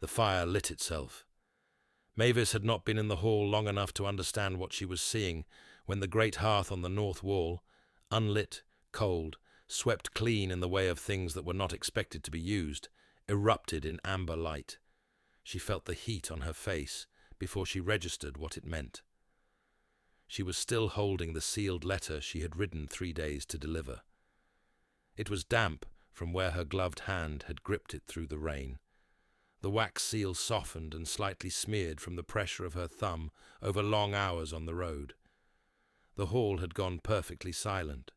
The fire lit itself. Mavis had not been in the hall long enough to understand what she was seeing when the great hearth on the north wall, unlit, cold, swept clean in the way of things that were not expected to be used, erupted in amber light. She felt the heat on her face before she registered what it meant. She was still holding the sealed letter she had ridden 3 days to deliver. It was damp from where her gloved hand had gripped it through the rain. The wax seal softened and slightly smeared from the pressure of her thumb over long hours on the road. The hall had gone perfectly silent.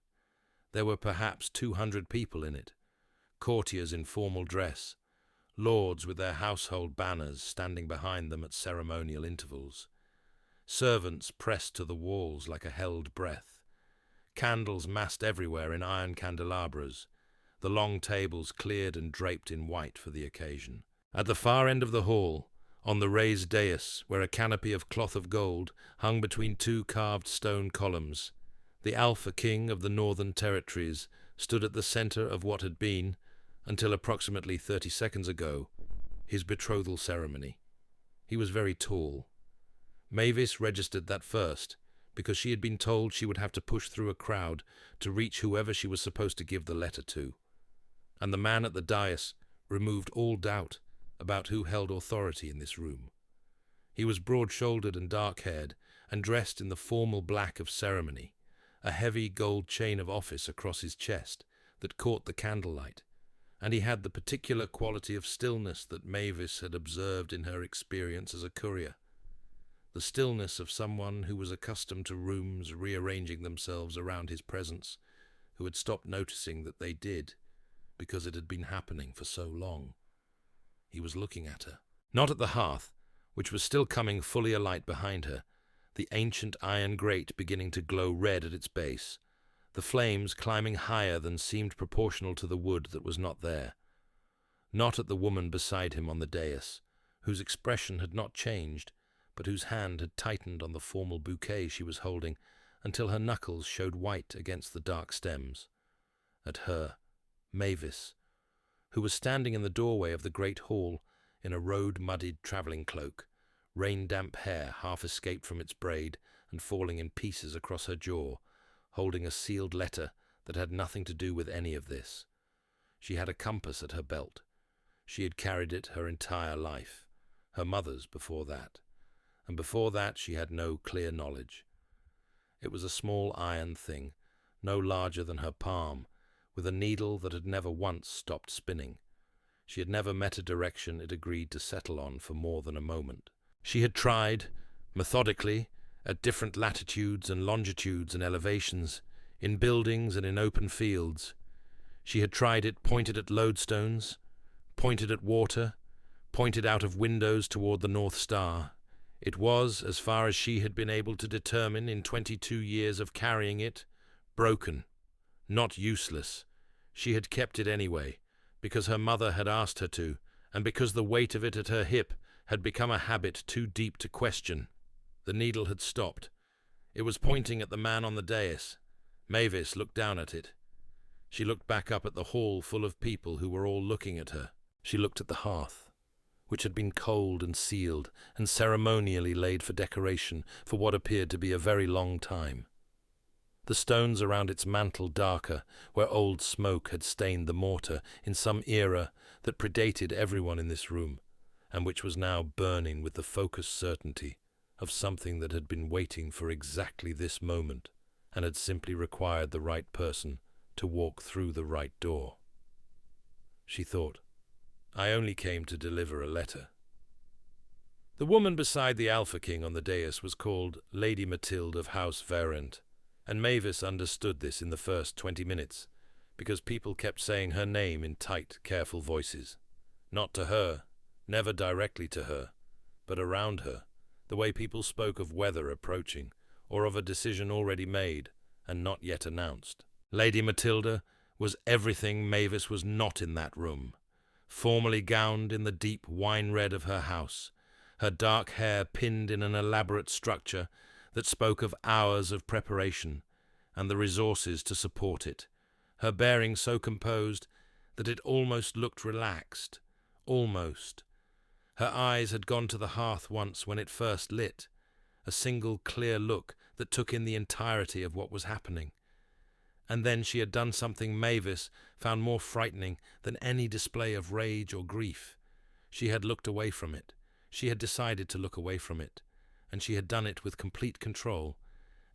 There were perhaps 200 people in it, courtiers in formal dress, lords with their household banners standing behind them at ceremonial intervals, servants pressed to the walls like a held breath, candles massed everywhere in iron candelabras, the long tables cleared and draped in white for the occasion. At the far end of the hall, on the raised dais where a canopy of cloth of gold hung between 2 carved stone columns, the Alpha King of the Northern Territories stood at the center of what had been, until approximately 30 seconds ago, his betrothal ceremony. He was very tall. Mavis registered that first, because she had been told she would have to push through a crowd to reach whoever she was supposed to give the letter to. And the man at the dais removed all doubt about who held authority in this room. He was broad-shouldered and dark-haired, and dressed in the formal black of ceremony, a heavy gold chain of office across his chest that caught the candlelight, and he had the particular quality of stillness that Mavis had observed in her experience as a courier, the stillness of someone who was accustomed to rooms rearranging themselves around his presence, who had stopped noticing that they did, because it had been happening for so long. He was looking at her, not at the hearth, which was still coming fully alight behind her, the ancient iron grate beginning to glow red at its base, the flames climbing higher than seemed proportional to the wood that was not there. Not at the woman beside him on the dais, whose expression had not changed, but whose hand had tightened on the formal bouquet she was holding until her knuckles showed white against the dark stems. At her, Mavis, who was standing in the doorway of the great hall in a road-muddied travelling cloak, rain-damp hair half escaped from its braid and falling in pieces across her jaw, holding a sealed letter that had nothing to do with any of this. She had a compass at her belt. She had carried it her entire life, her mother's before that, and before that she had no clear knowledge. It was a small iron thing, no larger than her palm, with a needle that had never once stopped spinning. She had never met a direction it agreed to settle on for more than a moment. She had tried, methodically, at different latitudes and longitudes and elevations, in buildings and in open fields. She had tried it pointed at lodestones, pointed at water, pointed out of windows toward the North Star. It was, as far as she had been able to determine in 22 years of carrying it, broken, not useless. She had kept it anyway, because her mother had asked her to, and because the weight of it at her hip had become a habit too deep to question. The needle had stopped. It was pointing at the man on the dais. Mavis looked down at it. She looked back up at the hall full of people who were all looking at her. She looked at the hearth, which had been cold and sealed and ceremonially laid for decoration for what appeared to be a very long time. The stones around its mantle darker, where old smoke had stained the mortar in some era that predated everyone in this room, and which was now burning with the focused certainty of something that had been waiting for exactly this moment and had simply required the right person to walk through the right door. She thought, I only came to deliver a letter. The woman beside the Alpha King on the dais was called Lady Mathilde of House Verent, and Mavis understood this in the first 20 minutes, because people kept saying her name in tight, careful voices. Not to her, never directly to her, but around her, the way people spoke of weather approaching, or of a decision already made and not yet announced. Lady Mathilde was everything Mavis was not in that room, formally gowned in the deep wine red of her house, her dark hair pinned in an elaborate structure that spoke of hours of preparation and the resources to support it, her bearing so composed that it almost looked relaxed, almost, Her eyes had gone to the hearth once when it first lit, a single clear look that took in the entirety of what was happening. And then she had done something Mavis found more frightening than any display of rage or grief. She had looked away from it. She had decided to look away from it, and she had done it with complete control,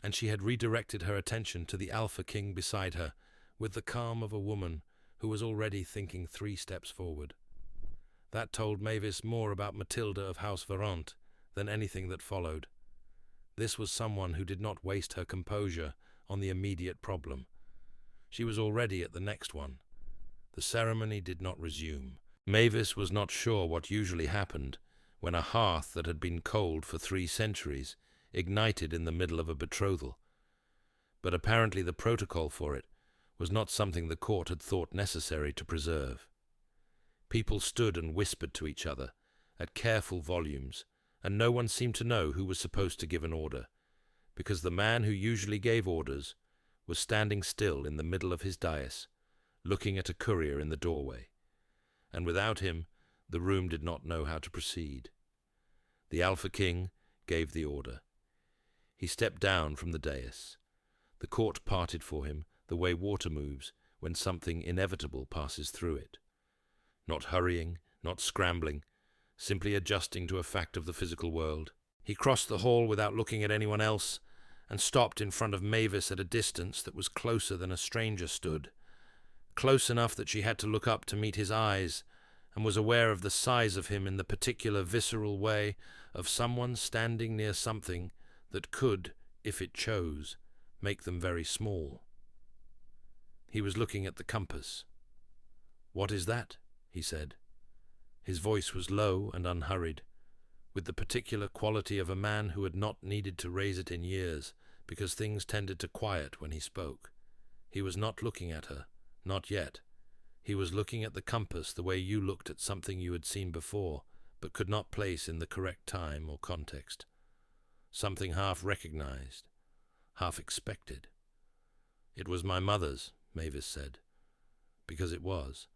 and she had redirected her attention to the Alpha King beside her, with the calm of a woman who was already thinking 3 steps forward. That told Mavis more about Matilda of House Varant than anything that followed. This was someone who did not waste her composure on the immediate problem. She was already at the next one. The ceremony did not resume. Mavis was not sure what usually happened when a hearth that had been cold for 3 centuries ignited in the middle of a betrothal. But apparently the protocol for it was not something the court had thought necessary to preserve. People stood and whispered to each other at careful volumes, and no one seemed to know who was supposed to give an order, because the man who usually gave orders was standing still in the middle of his dais, looking at a courier in the doorway, and without him the room did not know how to proceed. The Alpha King gave the order. He stepped down from the dais. The court parted for him the way water moves when something inevitable passes through it. Not hurrying, not scrambling, simply adjusting to a fact of the physical world. He crossed the hall without looking at anyone else, and stopped in front of Mavis at a distance that was closer than a stranger stood, close enough that she had to look up to meet his eyes, and was aware of the size of him in the particular visceral way of someone standing near something that could, if it chose, make them very small. He was looking at the compass. "What is that?" he said. His voice was low and unhurried, with the particular quality of a man who had not needed to raise it in years, because things tended to quiet when he spoke. He was not looking at her, not yet. He was looking at the compass the way you looked at something you had seen before, but could not place in the correct time or context. Something half recognized, half expected. "It was my mother's," Mavis said, because it was,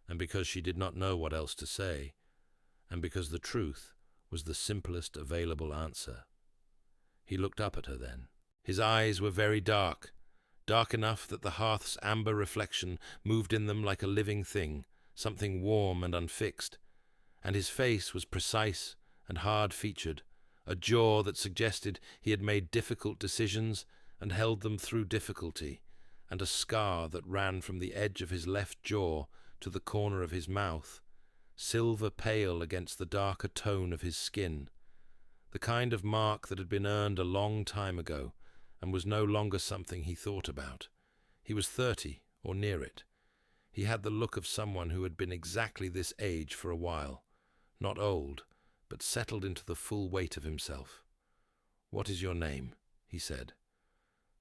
and because she did not know what else to say, and because the truth was the simplest available answer. He looked up at her then. His eyes were very dark, dark enough that the hearth's amber reflection moved in them like a living thing, something warm and unfixed, and his face was precise and hard-featured, a jaw that suggested he had made difficult decisions and held them through difficulty, and a scar that ran from the edge of his left jaw to the corner of his mouth, silver pale against the darker tone of his skin, the kind of mark that had been earned a long time ago and was no longer something he thought about. He was 30, or near it. He had the look of someone who had been exactly this age for a while, not old, but settled into the full weight of himself. "What is your name?" he said.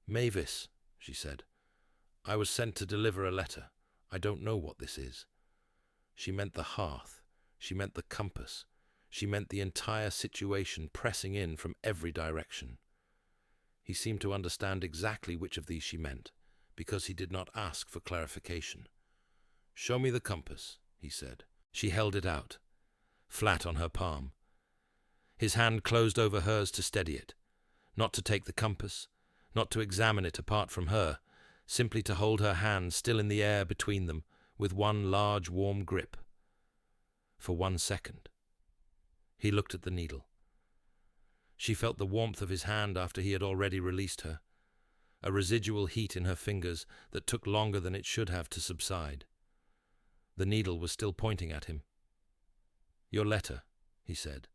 "Mavis," she said. "I was sent to deliver a letter. I don't know what this is." She meant the hearth. She meant the compass. She meant the entire situation pressing in from every direction. He seemed to understand exactly which of these she meant, because he did not ask for clarification. "Show me the compass," he said. She held it out, flat on her palm. His hand closed over hers to steady it, not to take the compass, not to examine it apart from her, simply to hold her hand still in the air between them with one large warm grip. For 1 second. He looked at the needle. She felt the warmth of his hand after he had already released her, a residual heat in her fingers that took longer than it should have to subside. The needle was still pointing at him. "Your letter," he said.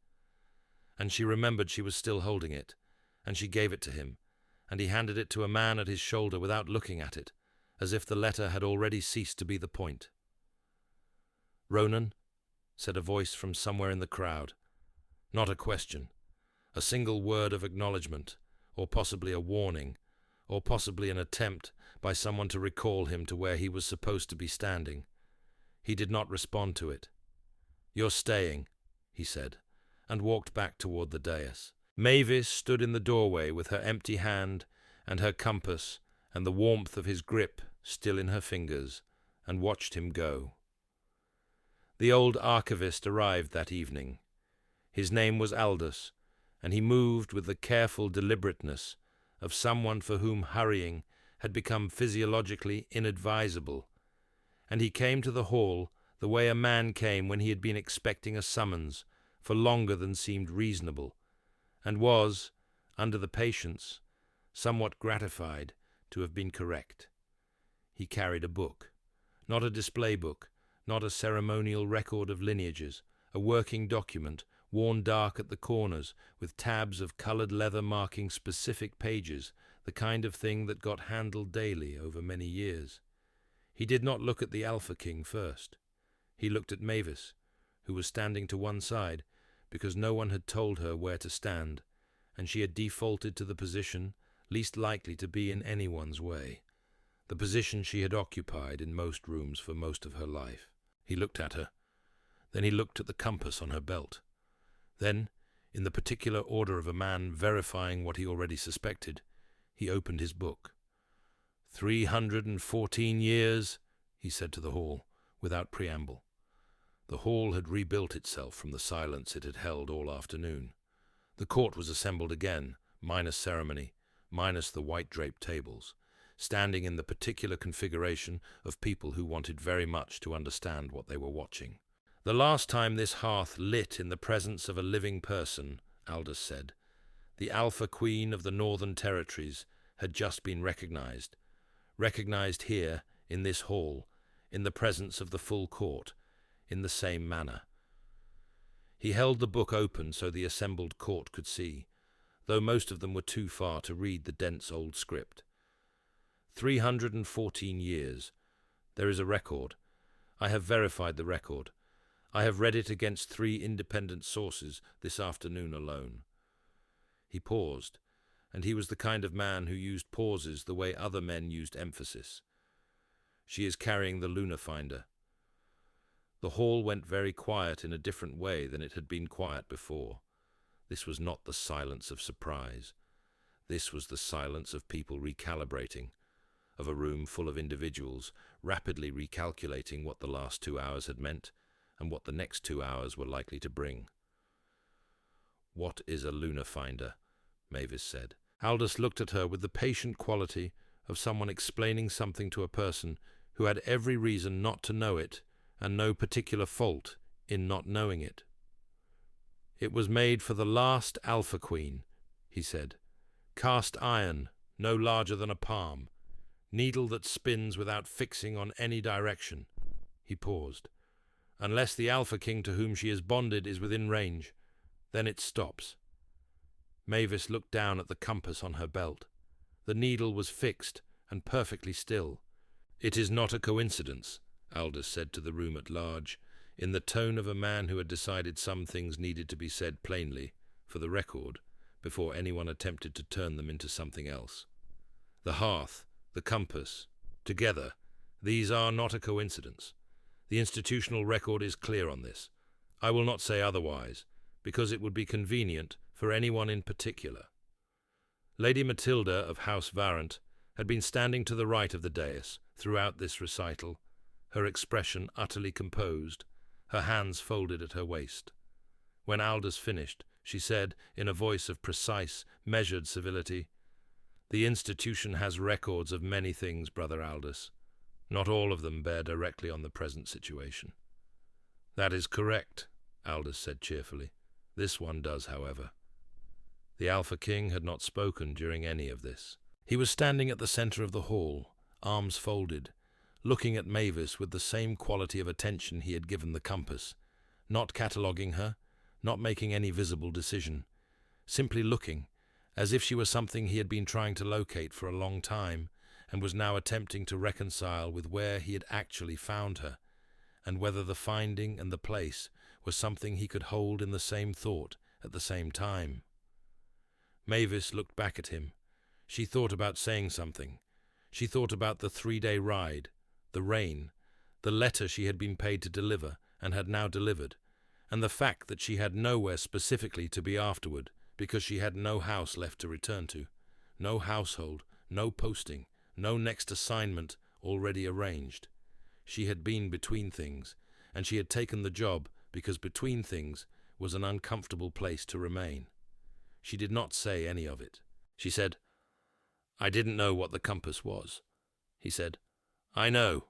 And she remembered she was still holding it, and she gave it to him, and he handed it to a man at his shoulder without looking at it, as if the letter had already ceased to be the point. "Ronan," said a voice from somewhere in the crowd. Not a question. A single word of acknowledgement, or possibly a warning, or possibly an attempt by someone to recall him to where he was supposed to be standing. He did not respond to it. "You're staying," he said, and walked back toward the dais. Mavis stood in the doorway with her empty hand and her compass and the warmth of his grip still in her fingers, and watched him go. The old archivist arrived that evening. His name was Aldous, and he moved with the careful deliberateness of someone for whom hurrying had become physiologically inadvisable, and he came to the hall the way a man came when he had been expecting a summons for longer than seemed reasonable, and was, under the patience, somewhat gratified to have been correct. He carried a book, not a display book, not a ceremonial record of lineages, a working document, worn dark at the corners, with tabs of coloured leather marking specific pages, the kind of thing that got handled daily over many years. He did not look at the Alpha King first. He looked at Mavis, who was standing to one side, because no one had told her where to stand, and she had defaulted to the position least likely to be in anyone's way, the position she had occupied in most rooms for most of her life. He looked at her. Then he looked at the compass on her belt. Then, in the particular order of a man verifying what he already suspected, he opened his book. 314 years, he said to the hall, without preamble. The hall had rebuilt itself from the silence it had held all afternoon. The court was assembled again, minus ceremony, minus the white-draped tables, standing in the particular configuration of people who wanted very much to understand what they were watching. The last time this hearth lit in the presence of a living person, Aldous said, the Alpha Queen of the Northern Territories had just been recognized here, in this hall, in the presence of the full court, in the same manner. He held the book open so the assembled court could see, though most of them were too far to read the dense old script. 314 years. There is a record. I have verified the record. I have read it against 3 independent sources this afternoon alone. He paused, and he was the kind of man who used pauses the way other men used emphasis. She is carrying the lunar finder. The hall went very quiet in a different way than it had been quiet before. This was not the silence of surprise. This was the silence of people recalibrating, of a room full of individuals rapidly recalculating what the last 2 hours had meant and what the next 2 hours were likely to bring. "What is a lunar finder?" Mavis said. Aldous looked at her with the patient quality of someone explaining something to a person who had every reason not to know it and no particular fault in not knowing it. "It was made for the last Alpha Queen," he said. "Cast iron, no larger than a palm. Needle that spins without fixing on any direction." He paused. "Unless the Alpha King to whom she is bonded is within range, then it stops." Mavis looked down at the compass on her belt. The needle was fixed and perfectly still. "It is not a coincidence," Aldous said to the room at large, in the tone of a man who had decided some things needed to be said plainly, for the record, before anyone attempted to turn them into something else. "The hearth, the compass, together, these are not a coincidence. The institutional record is clear on this. I will not say otherwise, because it would be convenient for anyone in particular." Lady Matilda of House Varant had been standing to the right of the dais throughout this recital, her expression utterly composed, her hands folded at her waist. When Aldous finished, she said, in a voice of precise, measured civility, "The institution has records of many things, Brother Aldous. Not all of them bear directly on the present situation." "That is correct," Aldous said cheerfully. "This one does, however." The Alpha King had not spoken during any of this. He was standing at the centre of the hall, arms folded, looking at Mavis with the same quality of attention he had given the compass, not cataloguing her, not making any visible decision, simply looking, as if she were something he had been trying to locate for a long time, and was now attempting to reconcile with where he had actually found her, and whether the finding and the place was something he could hold in the same thought at the same time. Mavis looked back at him. She thought about saying something. She thought about the 3-day ride, the rain, the letter she had been paid to deliver and had now delivered, and the fact that she had nowhere specifically to be afterward because she had no house left to return to, no household, no posting, no next assignment already arranged. She had been between things, and she had taken the job because between things was an uncomfortable place to remain. She did not say any of it. She said, "I didn't know what the compass was." He said, "I know."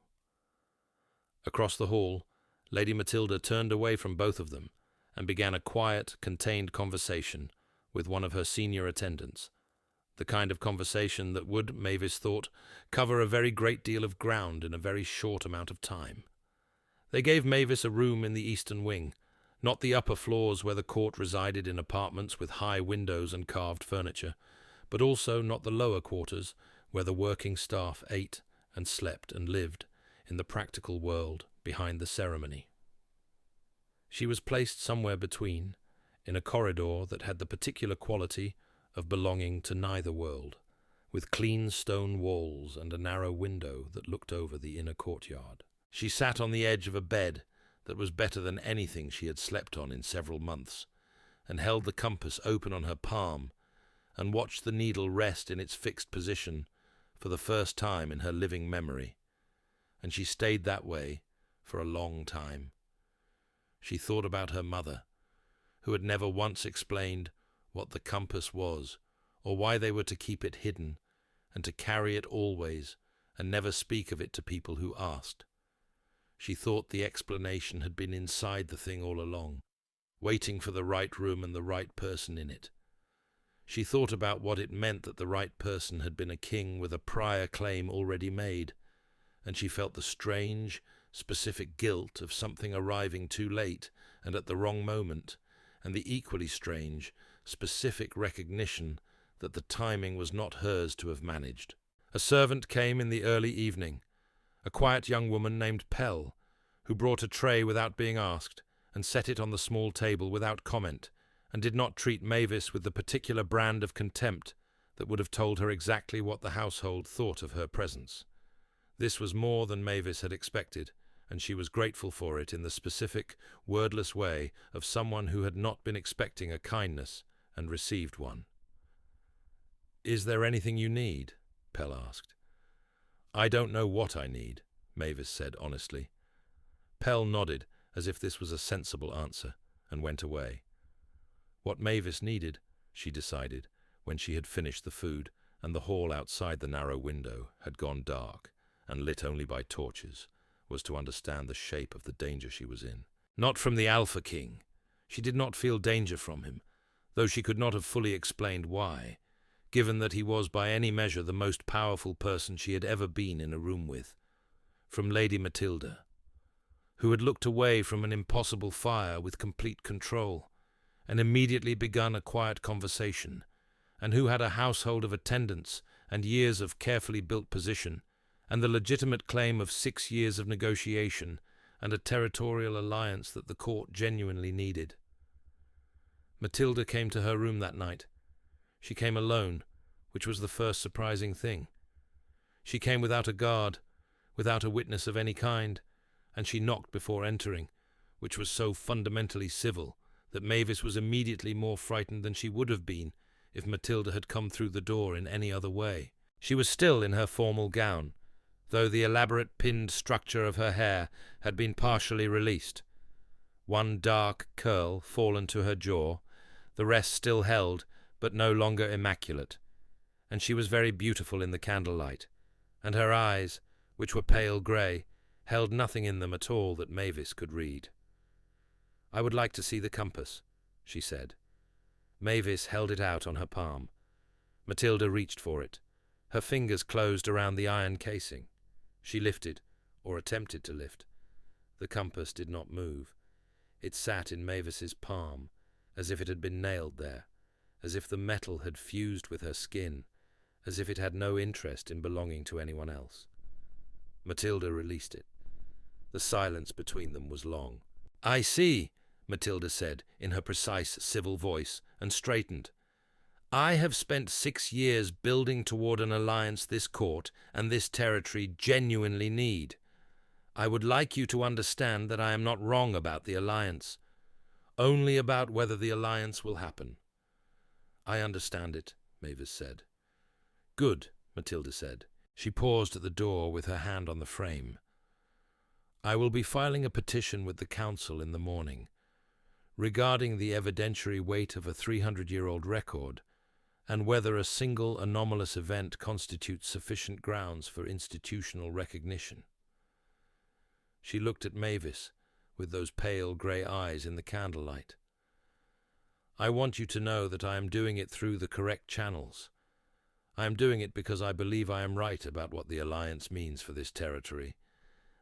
Across the hall, Lady Matilda turned away from both of them and began a quiet, contained conversation with one of her senior attendants, the kind of conversation that would, Mavis thought, cover a very great deal of ground in a very short amount of time. They gave Mavis a room in the eastern wing, not the upper floors where the court resided in apartments with high windows and carved furniture, but also not the lower quarters where the working staff ate and slept and lived in the practical world behind the ceremony. She was placed somewhere between, in a corridor that had the particular quality of belonging to neither world, with clean stone walls and a narrow window that looked over the inner courtyard. She sat on the edge of a bed that was better than anything she had slept on in several months, and held the compass open on her palm, and watched the needle rest in its fixed position for the first time in her living memory, and she stayed that way for a long time. She thought about her mother, who had never once explained what the compass was, or why they were to keep it hidden, and to carry it always, and never speak of it to people who asked. She thought the explanation had been inside the thing all along, waiting for the right room and the right person in it. She thought about what it meant that the right person had been a king with a prior claim already made, and she felt the strange, specific guilt of something arriving too late and at the wrong moment, and the equally strange, specific recognition that the timing was not hers to have managed. A servant came in the early evening, a quiet young woman named Pell, who brought a tray without being asked, and set it on the small table without comment, and did not treat Mavis with the particular brand of contempt that would have told her exactly what the household thought of her presence. This was more than Mavis had expected, and she was grateful for it in the specific, wordless way of someone who had not been expecting a kindness and received one. "Is there anything you need?" Pell asked. "I don't know what I need," Mavis said honestly. Pell nodded, as if this was a sensible answer, and went away. What Mavis needed, she decided, when she had finished the food, and the hall outside the narrow window had gone dark, and lit only by torches, was to understand the shape of the danger she was in. Not from the Alpha King. She did not feel danger from him, though she could not have fully explained why, given that he was by any measure the most powerful person she had ever been in a room with. From Lady Matilda, who had looked away from an impossible fire with complete control, and immediately begun a quiet conversation, and who had a household of attendants and years of carefully built position, and the legitimate claim of 6 years of negotiation and a territorial alliance that the court genuinely needed. Matilda came to her room that night. She came alone, which was the first surprising thing. She came without a guard, without a witness of any kind, and she knocked before entering, which was so fundamentally civil that Mavis was immediately more frightened than she would have been if Matilda had come through the door in any other way. She was still in her formal gown, though the elaborate pinned structure of her hair had been partially released. One dark curl fallen to her jaw, the rest still held, but no longer immaculate, and she was very beautiful in the candlelight, and her eyes, which were pale grey, held nothing in them at all that Mavis could read. "I would like to see the compass," she said. Mavis held it out on her palm. Matilda reached for it. Her fingers closed around the iron casing. She lifted, or attempted to lift. The compass did not move. It sat in Mavis's palm, as if it had been nailed there, as if the metal had fused with her skin, as if it had no interest in belonging to anyone else. Matilda released it. The silence between them was long. "I see," Matilda said in her precise civil voice, and straightened. "I have spent 6 years building toward an alliance this court and this territory genuinely need. I would like you to understand that I am not wrong about the alliance, only about whether the alliance will happen." "I understand it," Mavis said. "Good," Matilda said. She paused at the door with her hand on the frame. I will be filing a petition with the council in the morning, regarding the evidentiary weight of a 300-year-old record, and whether a single anomalous event constitutes sufficient grounds for institutional recognition. She looked at Mavis with those pale grey eyes in the candlelight. I want you to know that I am doing it through the correct channels. I am doing it because I believe I am right about what the alliance means for this territory,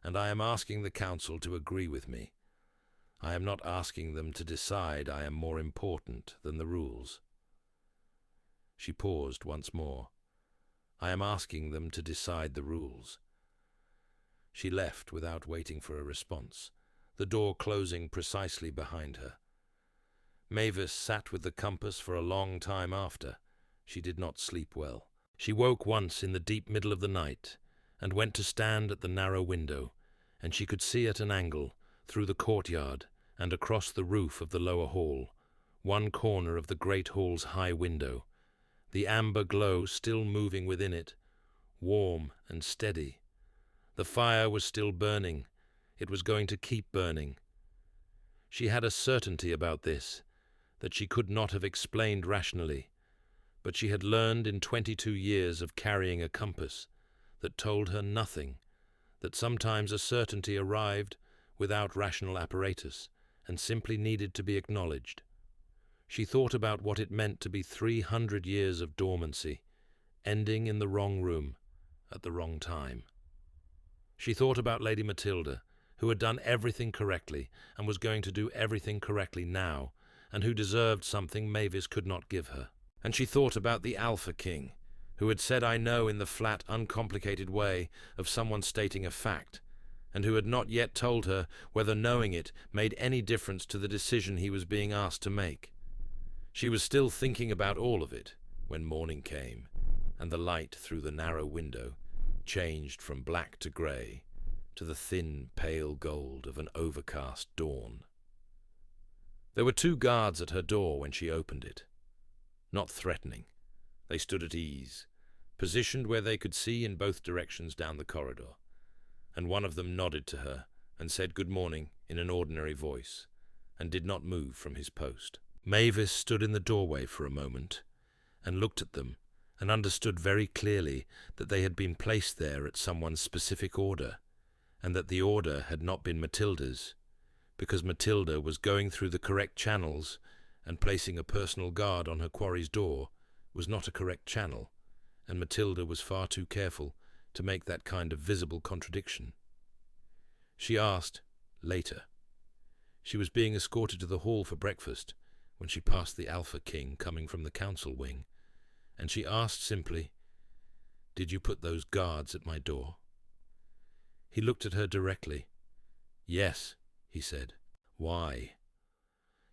and I am asking the council to agree with me. I am not asking them to decide I am more important than the rules. She paused once more. I am asking them to decide the rules. She left without waiting for a response, the door closing precisely behind her. Mavis sat with the compass for a long time after. She did not sleep well. She woke once in the deep middle of the night and went to stand at the narrow window, and she could see at an angle, through the courtyard and across the roof of the lower hall, one corner of the great hall's high window, the amber glow still moving within it, warm and steady. The fire was still burning. It was going to keep burning. She had a certainty about this, that she could not have explained rationally, but she had learned in 22 years of carrying a compass that told her nothing, that sometimes a certainty arrived without rational apparatus and simply needed to be acknowledged. She thought about what it meant to be 300 years of dormancy, ending in the wrong room at the wrong time. She thought about Lady Matilda, who had done everything correctly and was going to do everything correctly now, and who deserved something Mavis could not give her. And she thought about the Alpha King, who had said I know in the flat, uncomplicated way of someone stating a fact, and who had not yet told her whether knowing it made any difference to the decision he was being asked to make. She was still thinking about all of it when morning came, and the light through the narrow window changed from black to grey to the thin, pale gold of an overcast dawn. There were 2 guards at her door when she opened it. Not threatening. They stood at ease, positioned where they could see in both directions down the corridor, and one of them nodded to her and said good morning in an ordinary voice, and did not move from his post. Mavis stood in the doorway for a moment, and looked at them, and understood very clearly that they had been placed there at someone's specific order, and that the order had not been Matilda's, because Matilda was going through the correct channels, and placing a personal guard on her quarry's door was not a correct channel, and Matilda was far too careful to make that kind of visible contradiction. She asked, later. She was being escorted to the hall for breakfast when she passed the Alpha King coming from the council wing, and she asked simply, "Did you put those guards at my door?" He looked at her directly. "Yes," he said. "Why?"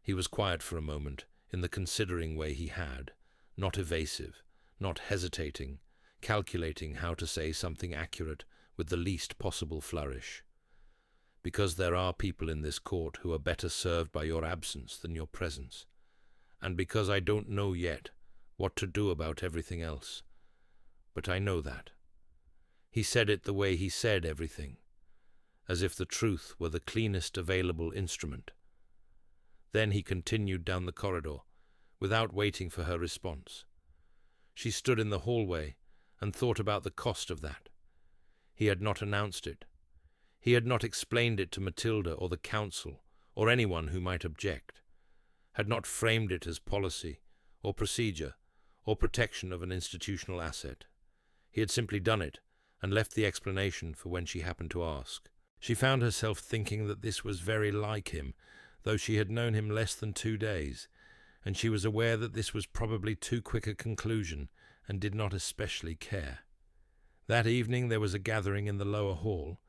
He was quiet for a moment, in the considering way he had, not evasive, not hesitating, calculating how to say something accurate with the least possible flourish. "Because there are people in this court who are better served by your absence than your presence, and because I don't know yet what to do about everything else. But I know that." He said it the way he said everything, as if the truth were the cleanest available instrument. Then he continued down the corridor, without waiting for her response. She stood in the hallway and thought about the cost of that. He had not announced it. He had not explained it to Matilda or the council or anyone who might object, had not framed it as policy or procedure or protection of an institutional asset. He had simply done it and left the explanation for when she happened to ask. She found herself thinking that this was very like him, though she had known him less than 2 days, and she was aware that this was probably too quick a conclusion and did not especially care. That evening there was a gathering in the lower hall,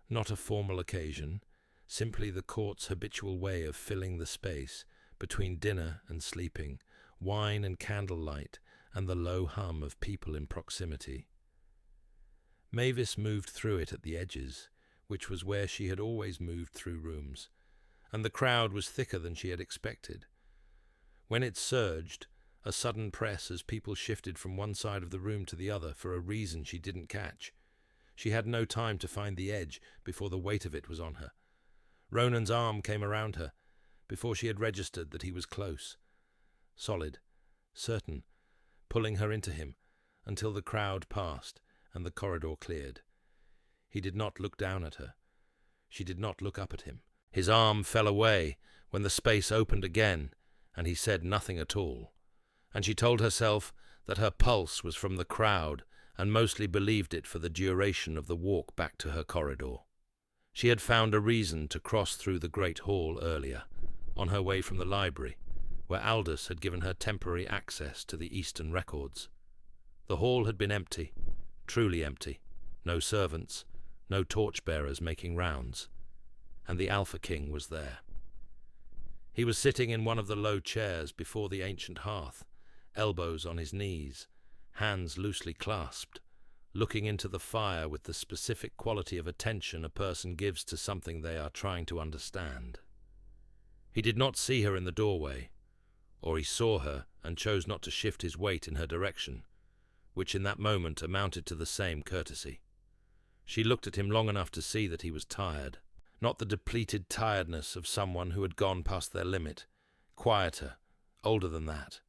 not a formal occasion, simply the court's habitual way of filling the space between dinner and sleeping, wine and candlelight, and the low hum of people in proximity. Mavis moved through it at the edges, which was where she had always moved through rooms, and the crowd was thicker than she had expected. When it surged, a sudden press as people shifted from one side of the room to the other for a reason she didn't catch, She had no time to find the edge before the weight of it was on her. Ronan's arm came around her before she had registered that he was close, solid, certain, pulling her into him until the crowd passed and the corridor cleared. He did not look down at her. She did not look up at him. His arm fell away when the space opened again, and he said nothing at all. And she told herself that her pulse was from the crowd, and mostly believed it for the duration of the walk back to her corridor. She had found a reason to cross through the great hall earlier, on her way from the library, where Aldous had given her temporary access to the Eastern records. The hall had been empty, truly empty, no servants, no torchbearers making rounds, and the Alpha King was there. He was sitting in one of the low chairs before the ancient hearth, elbows on his knees, hands loosely clasped, looking into the fire with the specific quality of attention a person gives to something they are trying to understand. He did not see her in the doorway, or he saw her and chose not to shift his weight in her direction, which in that moment amounted to the same courtesy. She looked at him long enough to see that he was tired, not the depleted tiredness of someone who had gone past their limit, quieter, older than that.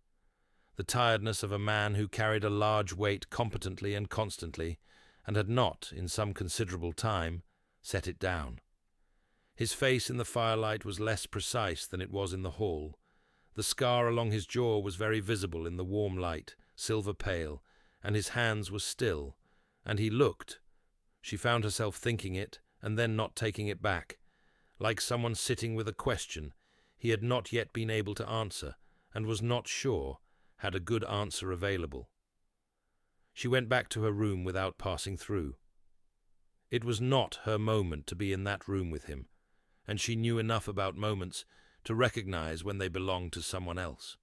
The tiredness of a man who carried a large weight competently and constantly, and had not, in some considerable time, set it down. His face in the firelight was less precise than it was in the hall. The scar along his jaw was very visible in the warm light, silver pale, and his hands were still, and he looked. She found herself thinking it, and then not taking it back, like someone sitting with a question he had not yet been able to answer, and was not sure had a good answer available. She went back to her room without passing through. It was not her moment to be in that room with him, and she knew enough about moments to recognize when they belonged to someone else.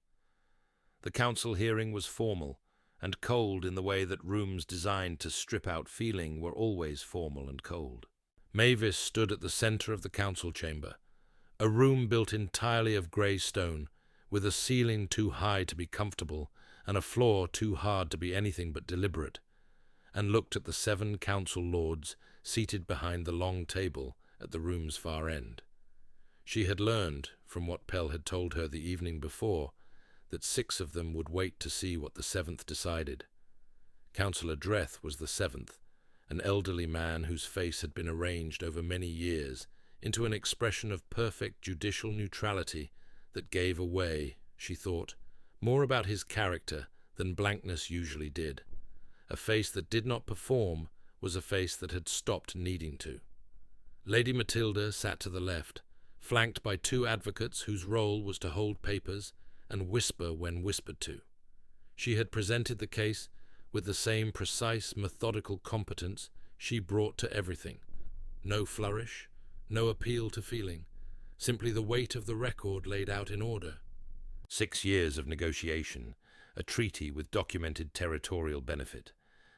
The council hearing was formal, and cold in the way that rooms designed to strip out feeling were always formal and cold. Mavis stood at the center of the council chamber, a room built entirely of grey stone, with a ceiling too high to be comfortable and a floor too hard to be anything but deliberate, and looked at the 7 council lords seated behind the long table at the room's far end. She had learned, from what Pell had told her the evening before, that 6 of them would wait to see what the 7th decided. Councillor Dreth was the 7th, an elderly man whose face had been arranged over many years into an expression of perfect judicial neutrality that gave away, she thought, more about his character than blankness usually did. A face that did not perform was a face that had stopped needing to. Lady Matilda sat to the left, flanked by 2 advocates whose role was to hold papers and whisper when whispered to. She had presented the case with the same precise, methodical competence she brought to everything. No flourish, no appeal to feeling, simply the weight of the record laid out in order. 6 years of negotiation, a treaty with documented territorial benefit,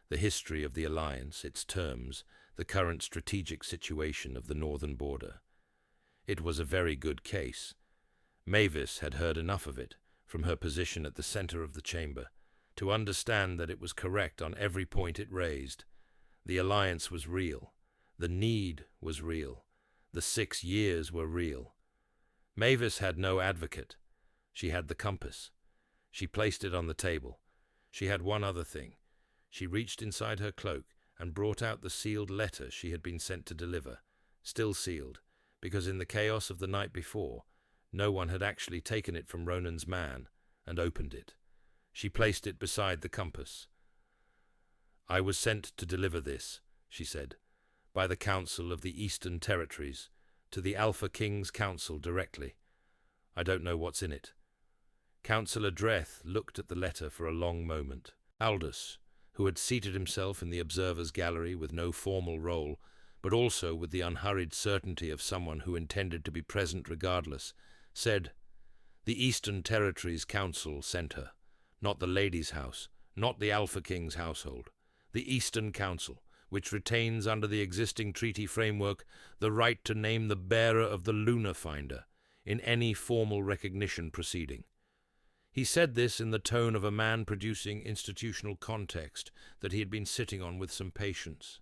the history of the alliance, its terms, the current strategic situation of the northern border. It was a very good case. Mavis had heard enough of it, from her position at the center of the chamber, to understand that it was correct on every point it raised. The alliance was real. The need was real. The 6 years were real. Mavis had no advocate. She had the compass. She placed it on the table. She had one other thing. She reached inside her cloak and brought out the sealed letter she had been sent to deliver, still sealed, because in the chaos of the night before, no one had actually taken it from Ronan's man and opened it. She placed it beside the compass. "I was sent to deliver this," she said, "by the Council of the Eastern Territories, to the Alpha King's Council directly. I don't know what's in it." Councillor Dreth looked at the letter for a long moment. Aldous, who had seated himself in the observer's gallery with no formal role, but also with the unhurried certainty of someone who intended to be present regardless, said, "The Eastern Territories Council sent her. Not the Lady's House, not the Alpha King's household. The Eastern Council, which retains under the existing treaty framework the right to name the bearer of the Lunar Finder in any formal recognition proceeding." He said this in the tone of a man producing institutional context that he had been sitting on with some patience.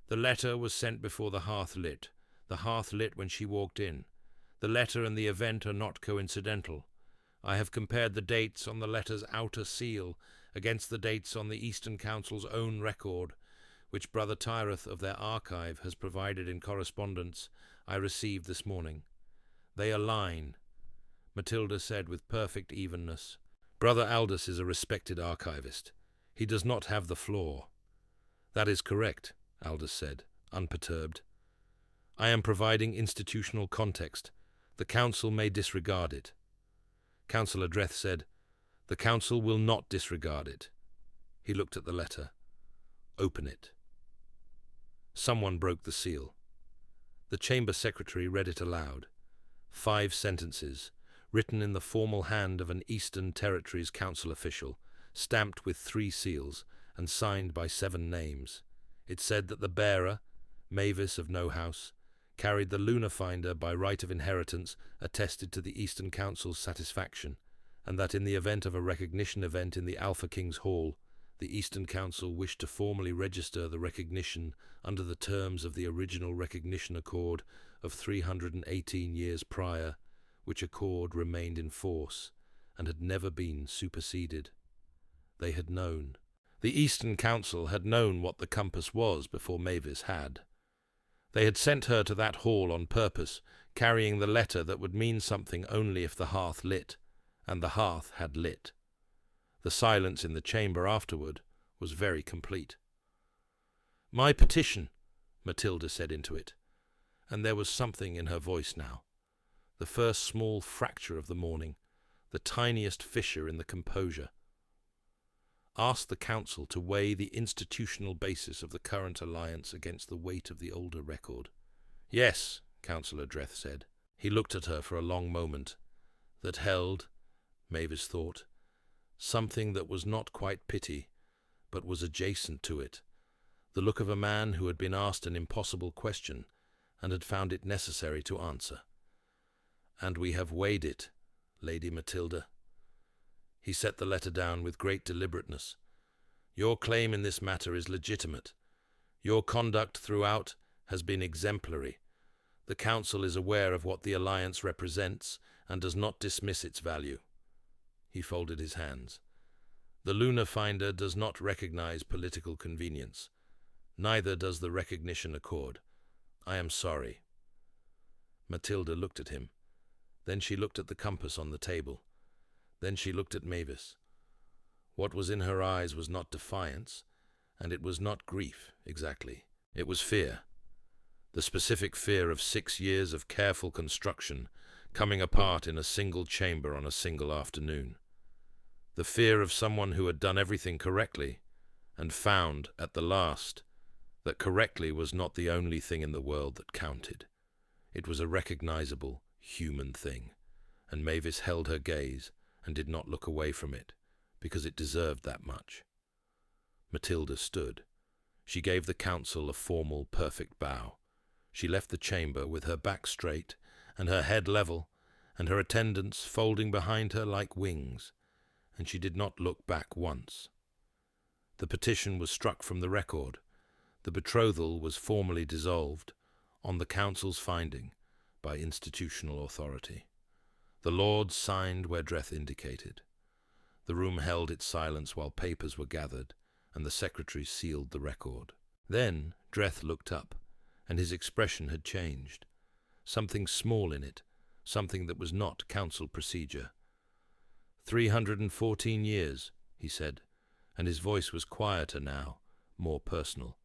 The letter was sent before the hearth lit. The hearth lit when she walked in. The letter and the event are not coincidental. I have compared the dates on the letter's outer seal against the dates on the Eastern Council's own record, which Brother Tyreth of their archive has provided in correspondence I received this morning. They align, Matilda said with perfect evenness. Brother Aldous is a respected archivist. He does not have the flaw. That is correct, Aldous said, unperturbed. I am providing institutional context. The Council may disregard it. Councillor Dreth said, The Council will not disregard it. He looked at the letter. Open it. Someone broke the seal. The Chamber Secretary read it aloud. 5 sentences, written in the formal hand of an Eastern Territories Council official, stamped with 3 seals, and signed by 7 names. It said that the bearer, Mavis of No House, carried the lunar finder by right of inheritance attested to the Eastern Council's satisfaction, and that in the event of a recognition event in the Alpha King's Hall, the Eastern Council wished to formally register the recognition under the terms of the original recognition accord of 318 years prior, which accord remained in force and had never been superseded. They had known. The Eastern Council had known what the compass was before Mavis had. They had sent her to that hall on purpose, carrying the letter that would mean something only if the hearth lit, and the hearth had lit. The silence in the chamber afterward was very complete. My petition, Matilda said into it, and there was something in her voice now. The first small fracture of the morning, the tiniest fissure in the composure. Asked the Council to weigh the institutional basis of the current alliance against the weight of the older record. Yes, Councillor Dreth said. He looked at her for a long moment, that held, Mavis thought, something that was not quite pity, but was adjacent to it, the look of a man who had been asked an impossible question and had found it necessary to answer. And we have weighed it, Lady Matilda. He set the letter down with great deliberateness. Your claim in this matter is legitimate. Your conduct throughout has been exemplary. The Council is aware of what the alliance represents and does not dismiss its value. He folded his hands. The lunar finder does not recognize political convenience. Neither does the recognition accord. I am sorry. Matilda looked at him. Then she looked at the compass on the table. Then she looked at Mavis. What was in her eyes was not defiance, and it was not grief, exactly. It was fear. The specific fear of 6 years of careful construction coming apart in a single chamber on a single afternoon. The fear of someone who had done everything correctly, and found, at the last, that correctly was not the only thing in the world that counted. It was a recognizable, human thing, and Mavis held her gaze and did not look away from it, because it deserved that much. Matilda stood. She gave the Council a formal, perfect bow. She left the chamber with her back straight and her head level, and her attendants folding behind her like wings, and she did not look back once. The petition was struck from the record. The betrothal was formally dissolved, on the Council's finding, by institutional authority. The Lords signed where Dreth indicated. The room held its silence while papers were gathered, and the Secretary sealed the record. Then Dreth looked up, and his expression had changed. Something small in it, something that was not Council procedure. 314 years, he said, and his voice was quieter now, more personal.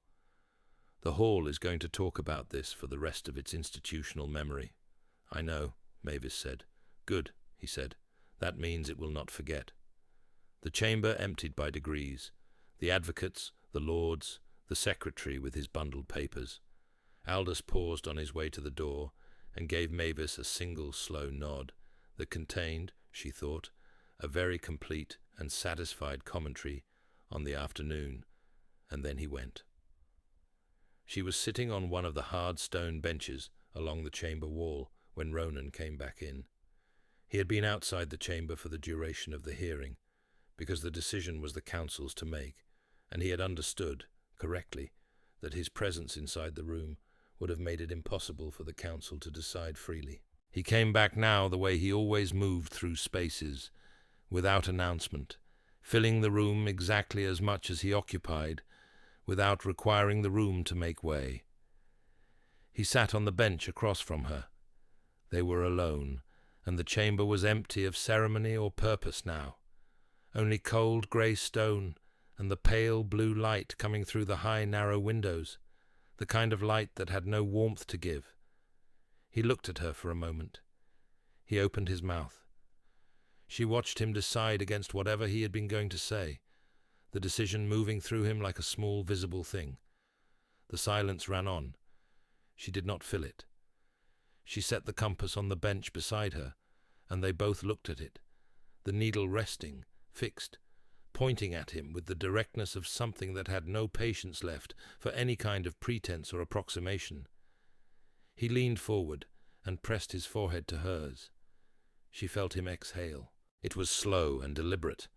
The Hall is going to talk about this for the rest of its institutional memory. I know, Mavis said. Good, he said. That means it will not forget. The chamber emptied by degrees. The advocates, the Lords, the Secretary with his bundled papers. Aldous paused on his way to the door and gave Mavis a single slow nod that contained, she thought, a very complete and satisfied commentary on the afternoon, and then he went. She was sitting on one of the hard stone benches along the chamber wall when Ronan came back in. He had been outside the chamber for the duration of the hearing, because the decision was the Council's to make, and he had understood, correctly, that his presence inside the room would have made it impossible for the council to decide freely. He came back now the way he always moved through spaces, without announcement, filling the room exactly as much as he occupied, without requiring the room to make way. He sat on the bench across from her. They were alone, and the chamber was empty of ceremony or purpose now. Only cold grey stone and the pale blue light coming through the high narrow windows, the kind of light that had no warmth to give. He looked at her for a moment. He opened his mouth. She watched him decide against whatever he had been going to say, the decision moving through him like a small visible thing. The silence ran on. She did not fill it. She set the compass on the bench beside her, and they both looked at it, the needle resting, fixed, pointing at him with the directness of something that had no patience left for any kind of pretense or approximation. He leaned forward and pressed his forehead to hers. She felt him exhale. It was slow and deliberate,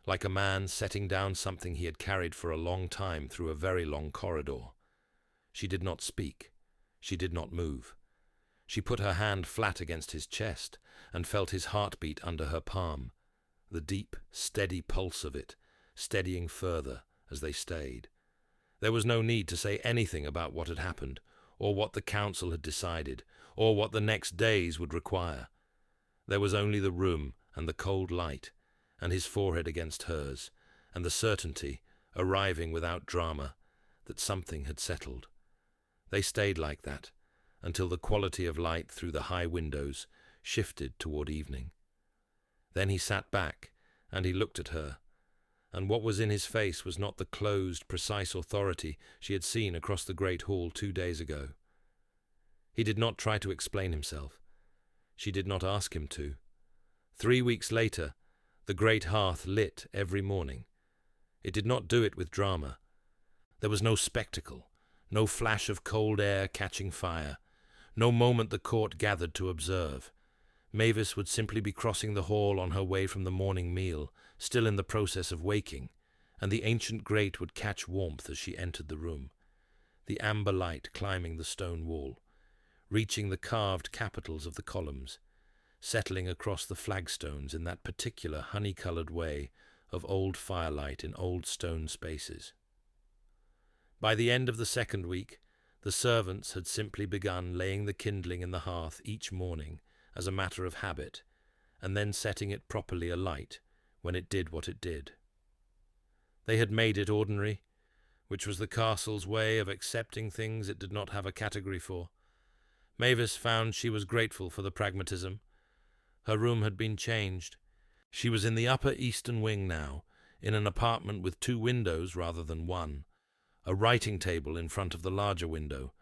like a man setting down something he had carried for a long time through a very long corridor. She did not speak. She did not move. She put her hand flat against his chest and felt his heartbeat under her palm, the deep, steady pulse of it, steadying further as they stayed. There was no need to say anything about what had happened, or what the council had decided, or what the next days would require. There was only the room and the cold light, and his forehead against hers, and the certainty, arriving without drama, that something had settled. They stayed like that, until the quality of light through the high windows shifted toward evening. Then he sat back, and he looked at her, and what was in his face was not the closed, precise authority she had seen across the great hall 2 days ago. He did not try to explain himself. She did not ask him to. 3 weeks later, the great hearth lit every morning. It did not do it with drama. There was no spectacle, no flash of cold air catching fire, no moment the court gathered to observe. Mavis would simply be crossing the hall on her way from the morning meal, still in the process of waking, and the ancient grate would catch warmth as she entered the room, the amber light climbing the stone wall, reaching the carved capitals of the columns, settling across the flagstones in that particular honey-coloured way of old firelight in old stone spaces. By the end of the 2nd week, the servants had simply begun laying the kindling in the hearth each morning as a matter of habit, and then setting it properly alight when it did what it did. They had made it ordinary, which was the castle's way of accepting things it did not have a category for. Mavis found she was grateful for the pragmatism. Her room had been changed. She was in the upper eastern wing now, in an apartment with 2 windows rather than 1, a writing table in front of the larger window,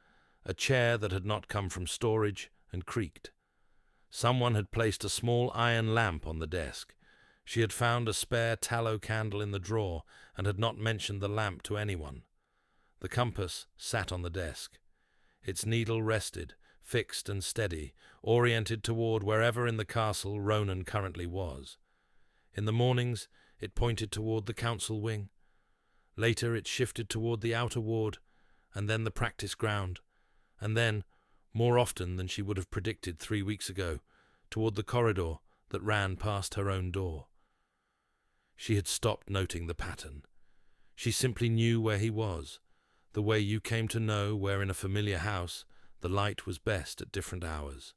a chair that had not come from storage and creaked. Someone had placed a small iron lamp on the desk. She had found a spare tallow candle in the drawer and had not mentioned the lamp to anyone. The compass sat on the desk. Its needle rested, fixed and steady, oriented toward wherever in the castle Ronan currently was. In the mornings it pointed toward the council wing. Later it shifted toward the outer ward, and then the practice ground, and then, more often than she would have predicted 3 weeks ago, toward the corridor that ran past her own door. She had stopped noting the pattern. She simply knew where he was, the way you came to know where in a familiar house the light was best at different hours.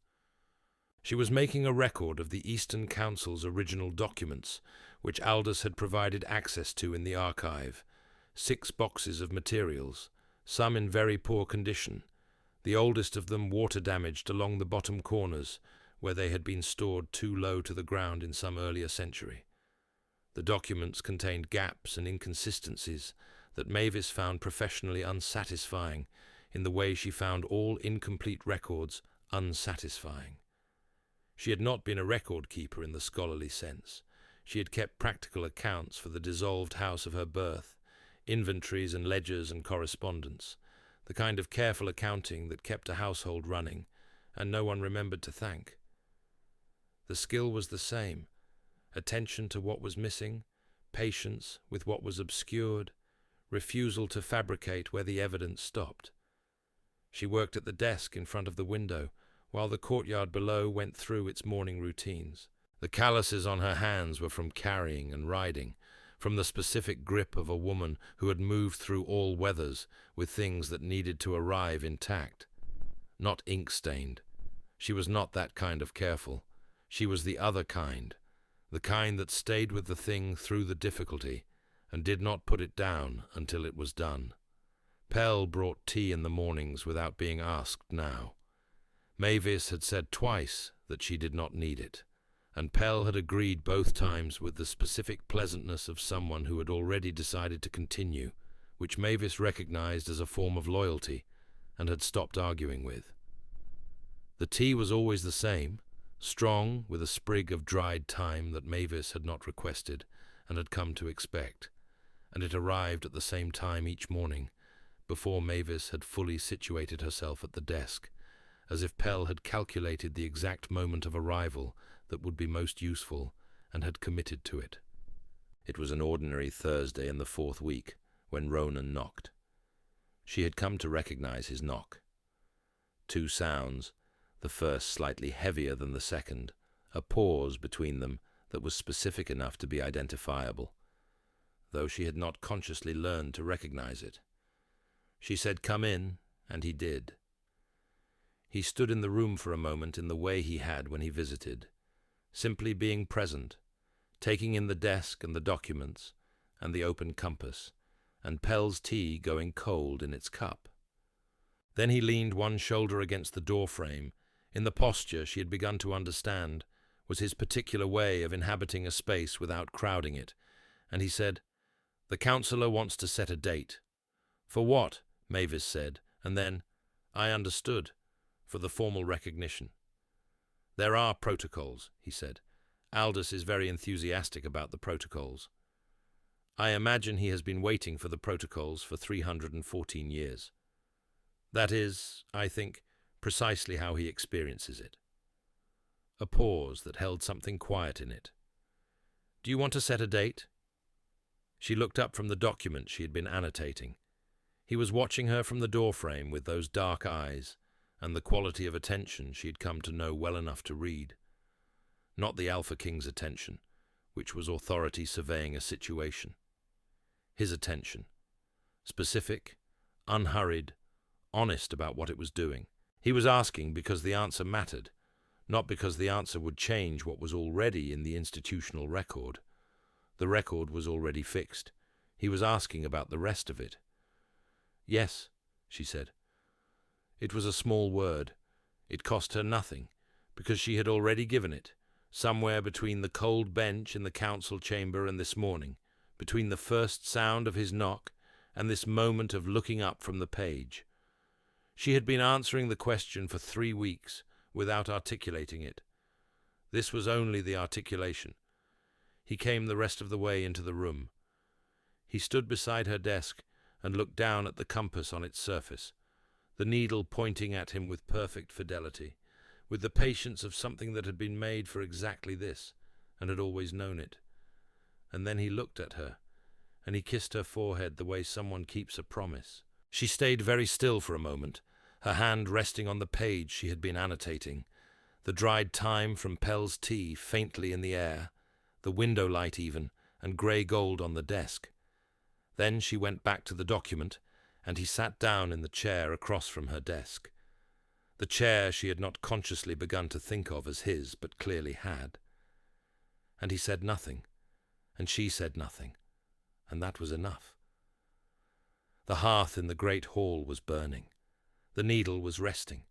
She was making a record of the Eastern Council's original documents, which Aldous had provided access to in the archive, 6 boxes of materials, some in very poor condition, the oldest of them water-damaged along the bottom corners, where they had been stored too low to the ground in some earlier century. The documents contained gaps and inconsistencies that Mavis found professionally unsatisfying in the way she found all incomplete records unsatisfying. She had not been a record keeper in the scholarly sense. She had kept practical accounts for the dissolved house of her birth, inventories and ledgers and correspondence, the kind of careful accounting that kept a household running, and no one remembered to thank. The skill was the same: attention to what was missing, patience with what was obscured, refusal to fabricate where the evidence stopped. She worked at the desk in front of the window, while the courtyard below went through its morning routines. The calluses on her hands were from carrying and riding, from the specific grip of a woman who had moved through all weathers with things that needed to arrive intact. Not ink-stained. She was not that kind of careful. She was the other kind, the kind that stayed with the thing through the difficulty and did not put it down until it was done. Pell brought tea in the mornings without being asked now. Mavis had said twice that she did not need it, and Pell had agreed both times with the specific pleasantness of someone who had already decided to continue, which Mavis recognized as a form of loyalty and had stopped arguing with. The tea was always the same, strong with a sprig of dried thyme that Mavis had not requested and had come to expect, and it arrived at the same time each morning, before Mavis had fully situated herself at the desk, as if Pell had calculated the exact moment of arrival that would be most useful and had committed to it. It was an ordinary Thursday in the 4th week when Ronan knocked. She had come to recognize his knock. 2 sounds, the first slightly heavier than the second, a pause between them that was specific enough to be identifiable, though she had not consciously learned to recognize it. She said, "Come in," and he did. He stood in the room for a moment in the way he had when he visited, simply being present, taking in the desk and the documents and the open compass, and Pell's tea going cold in its cup. Then he leaned one shoulder against the doorframe, in the posture she had begun to understand was his particular way of inhabiting a space without crowding it, and he said, "The councillor wants to set a date." "For what?" Mavis said, and then, "I understood," for the formal recognition. "There are protocols," he said. "Aldous is very enthusiastic about the protocols. I imagine he has been waiting for the protocols for 314 years. That is, I think, precisely how he experiences it." A pause that held something quiet in it. "Do you want to set a date?" She looked up from the document she had been annotating. He was watching her from the doorframe with those dark eyes and the quality of attention she had come to know well enough to read. Not the Alpha King's attention, which was authority surveying a situation. His attention. Specific, unhurried, honest about what it was doing. He was asking because the answer mattered, not because the answer would change what was already in the institutional record. The record was already fixed. He was asking about the rest of it. "Yes," she said. It was a small word. It cost her nothing, because she had already given it, somewhere between the cold bench in the council chamber and this morning, between the first sound of his knock and this moment of looking up from the page. She had been answering the question for 3 weeks without articulating it. This was only the articulation. He came the rest of the way into the room. He stood beside her desk and looked down at the compass on its surface, the needle pointing at him with perfect fidelity, with the patience of something that had been made for exactly this, and had always known it. And then he looked at her, and he kissed her forehead the way someone keeps a promise. She stayed very still for a moment, her hand resting on the page she had been annotating, the dried thyme from Pell's tea faintly in the air, the window light even, and grey gold on the desk. Then she went back to the document, and he sat down in the chair across from her desk. The chair she had not consciously begun to think of as his, but clearly had. And he said nothing, and she said nothing, and that was enough. The hearth in the great hall was burning. The needle was resting.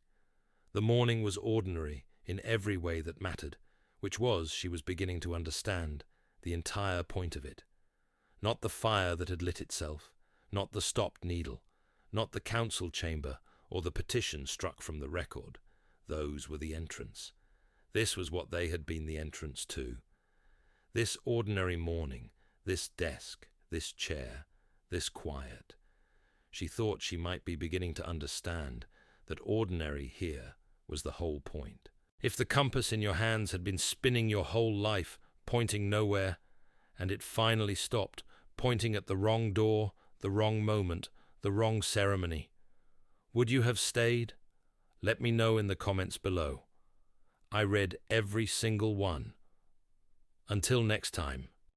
The morning was ordinary in every way that mattered, which was, she was beginning to understand, the entire point of it. Not the fire that had lit itself, not the stopped needle, not the council chamber or the petition struck from the record. Those were the entrance. This was what they had been the entrance to. This ordinary morning, this desk, this chair, this quiet. She thought she might be beginning to understand that ordinary here was the whole point. If the compass in your hands had been spinning your whole life, pointing nowhere, and it finally stopped, pointing at the wrong door, the wrong moment, the wrong ceremony. Would you have stayed? Let me know in the comments below. I read every single one. Until next time.